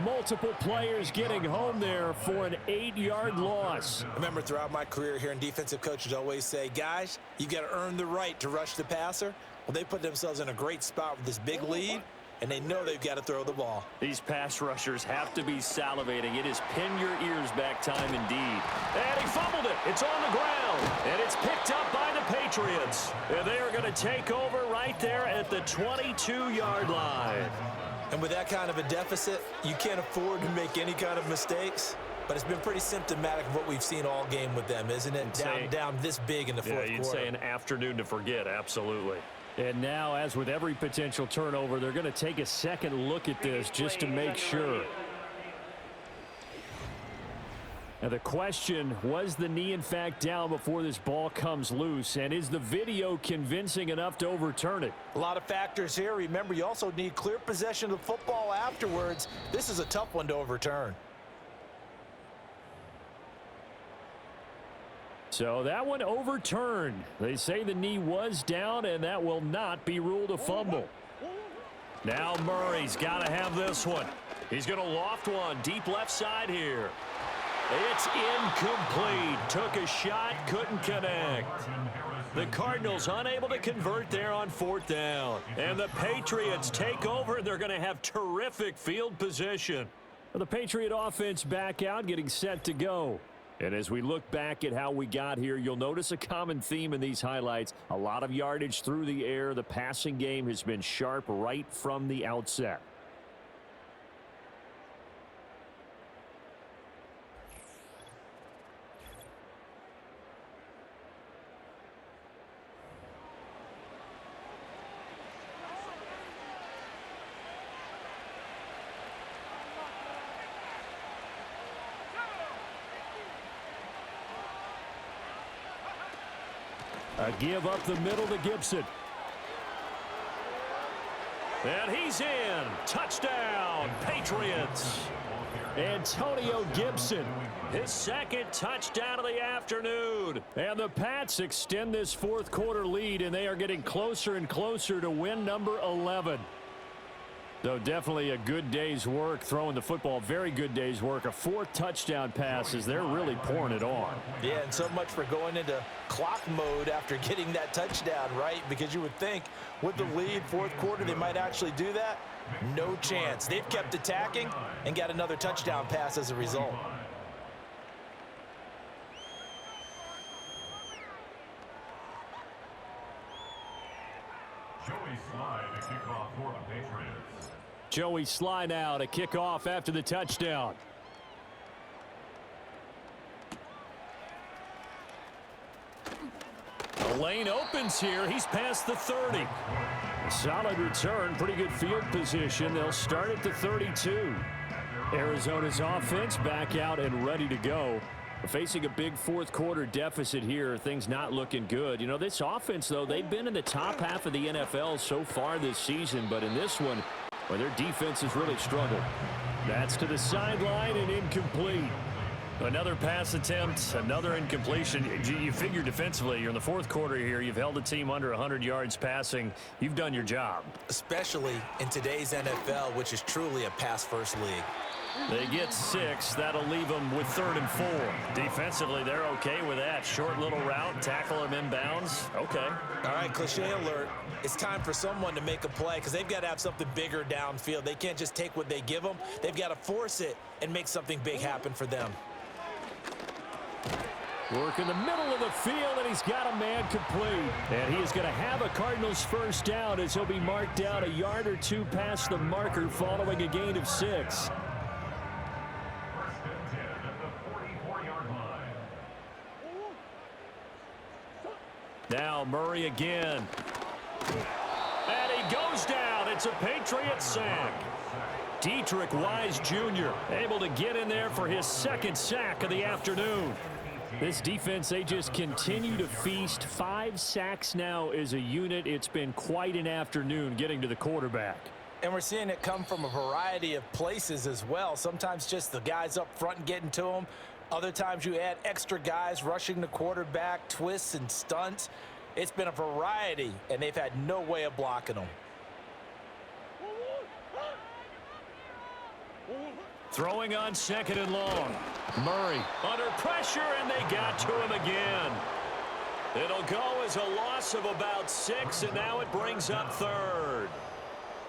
Multiple players getting home there for an 8-yard loss. I remember throughout my career here in defensive coaches always say, guys, you got to earn the right to rush the passer. Well, they put themselves in a great spot with this big lead, and they know they've got to throw the ball. These pass rushers have to be salivating. It is pin your ears back time indeed. And he fumbled it. It's on the ground. And it's picked up by the Patriots. And they are going to take over right there at the 22-yard line. And with that kind of a deficit, you can't afford to make any kind of mistakes. But it's been pretty symptomatic of what we've seen all game with them, isn't it? Down this big in the fourth quarter. Yeah, you'd say an afternoon to forget, absolutely. And now, as with every potential turnover, they're going to take a second look at this just to make sure. Now the question, was the knee in fact down before this ball comes loose? And is the video convincing enough to overturn it? A lot of factors here. Remember, you also need clear possession of the football afterwards. This is a tough one to overturn. So that one overturned. They say the knee was down, and that will not be ruled a fumble. Now Murray's got to have this one. He's going to loft one deep left side here. It's incomplete. Took a shot, couldn't connect. The Cardinals unable to convert there on fourth down. And the Patriots take over. They're going to have terrific field position. The Patriot offense back out, getting set to go. And as we look back at how we got here, you'll notice a common theme in these highlights. A lot of yardage through the air. The passing game has been sharp right from the outset. A give up the middle to Gibson. And he's in. Touchdown, Patriots. Antonio Gibson, his second touchdown of the afternoon. And the Pats extend this fourth quarter lead, and they are getting closer and closer to win number 11. So definitely a good day's work throwing the football. Very good day's work. A fourth touchdown pass as they're really pouring it on. Yeah, and so much for going into clock mode after getting that touchdown, right? Because you would think with the lead, fourth quarter, they might actually do that. No chance. They've kept attacking and got another touchdown pass as a result. Joey Slye to kick off for the Patriots. Joey Slye now to kick off after the touchdown. The lane opens here. He's past the 30. Solid return. Pretty good field position. They'll start at the 32. Arizona's offense back out and ready to go. Facing a big fourth quarter deficit here. Things not looking good. You know, this offense, though, they've been in the top half of the NFL so far this season. But in this one, well, their defense has really struggled. That's to the sideline and incomplete. Another pass attempt, another incompletion. You figure defensively, you're in the fourth quarter here. You've held the team under 100 yards passing. You've done your job. Especially in today's NFL, which is truly a pass-first league. They get 6. That'll leave them with 3rd and 4. Defensively, they're okay with that. Short little route, tackle him inbounds. Okay. All right, cliche alert. It's time for someone to make a play because they've got to have something bigger downfield. They can't just take what they give them. They've got to force it and make something big happen for them. Work in the middle of the field, and he's got a man complete. And he is going to have a Cardinals first down as he'll be marked down a yard or two past the marker following a gain of 6. Now Murray again. And he goes down. It's a Patriots sack. Dietrich Wise Jr. able to get in there for his second sack of the afternoon. This defense, they just continue to feast. 5 sacks now as a unit. It's been quite an afternoon getting to the quarterback. And we're seeing it come from a variety of places as well. Sometimes just the guys up front and getting to them. Other times you add extra guys rushing the quarterback, twists and stunts. It's been a variety, and they've had no way of blocking them. Throwing on 2nd and long. Murray under pressure, and they got to him again. It'll go as a loss of about 6, and now it brings up 3rd.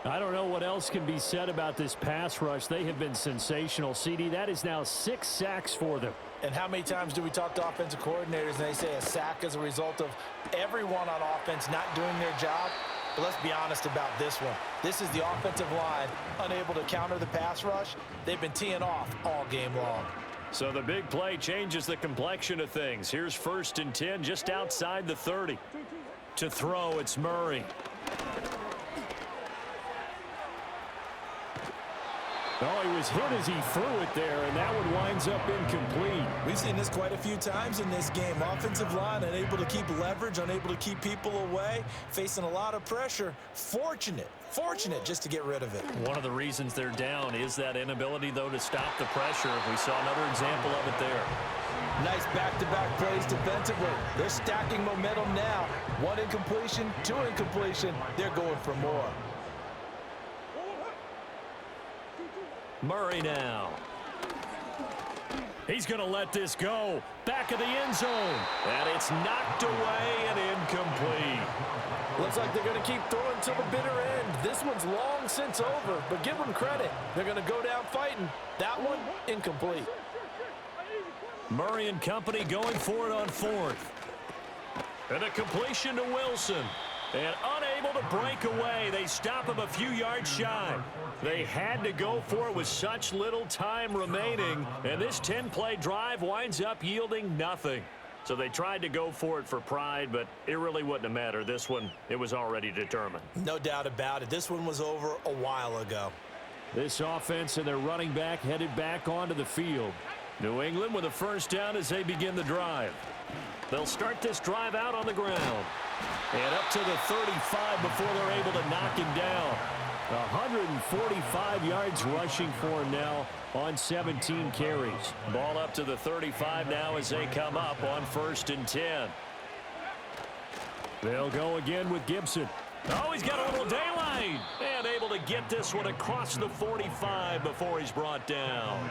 I don't know what else can be said about this pass rush. They have been sensational. CD, that is now 6 sacks for them. And how many times do we talk to offensive coordinators and they say a sack is a result of everyone on offense not doing their job? But let's be honest about this one. This is the offensive line unable to counter the pass rush. They've been teeing off all game long. So the big play changes the complexion of things. Here's 1st and 10 just outside the 30. To throw, it's Murray. Oh, he was hit as he threw it there, and that one winds up incomplete. We've seen this quite a few times in this game. Offensive line unable to keep leverage, unable to keep people away, facing a lot of pressure. Fortunate just to get rid of it. One of the reasons they're down is that inability, though, to stop the pressure. We saw another example of it there. Nice back-to-back plays defensively. They're stacking momentum now. 1 incompletion, 2 incompletion. They're going for more. Murray now. He's going to let this go. Back of the end zone. And it's knocked away and incomplete. Looks like they're going to keep throwing till the bitter end. This one's long since over, but give them credit. They're going to go down fighting. That one, incomplete. Murray and company going for it on 4th. And a completion to Wilson. And unable to break away. They stop him a few yards shy. They had to go for it with such little time remaining. And this 10-play drive winds up yielding nothing. So they tried to go for it for pride, but it really wouldn't have mattered. This one, it was already determined. No doubt about it. This one was over a while ago. This offense and their running back headed back onto the field. New England with a 1st down as they begin the drive. They'll start this drive out on the ground. And up to the 35 before they're able to knock him down. 145 yards rushing for him now on 17 carries. Ball up to the 35 now as they come up on 1st and 10. They'll go again with Gibson. Oh, he's got a little daylight. And able to get this one across the 45 before he's brought down.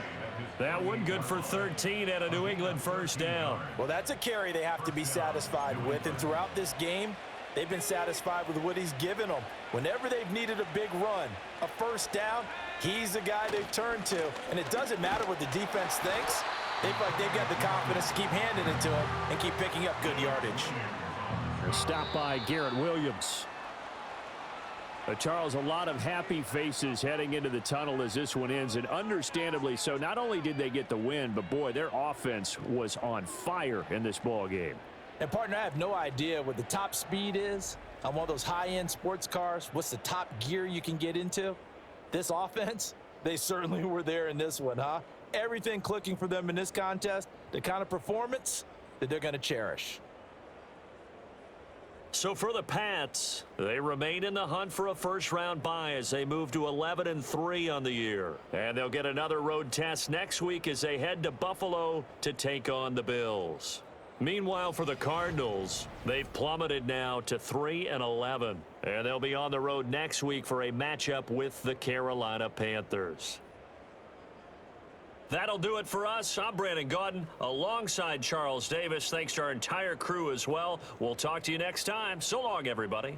That one good for 13 and a New England 1st down. Well, that's a carry they have to be satisfied with. And throughout this game, they've been satisfied with what he's given them. Whenever they've needed a big run, a 1st down, he's the guy they've turned to. And it doesn't matter what the defense thinks. They feel like they've got the confidence to keep handing it to him and keep picking up good yardage. Stop by Garrett Williams. Charles, a lot of happy faces heading into the tunnel as this one ends, and understandably so. Not only did they get the win, but boy, their offense was on fire in this ball game. And partner, I have no idea what the top speed is on one of those high-end sports cars. What's the top gear you can get into? This offense, they certainly were there in this one, huh? Everything clicking for them in this contest, the kind of performance that they're going to cherish. So for the Pats, they remain in the hunt for a 1st-round bye as they move to 11-3 on the year. And they'll get another road test next week as they head to Buffalo to take on the Bills. Meanwhile, for the Cardinals, they've plummeted now to 3-11. And they'll be on the road next week for a matchup with the Carolina Panthers. That'll do it for us. I'm Brandon Gaudin alongside Charles Davis. Thanks to our entire crew as well. We'll talk to you next time. So long, everybody.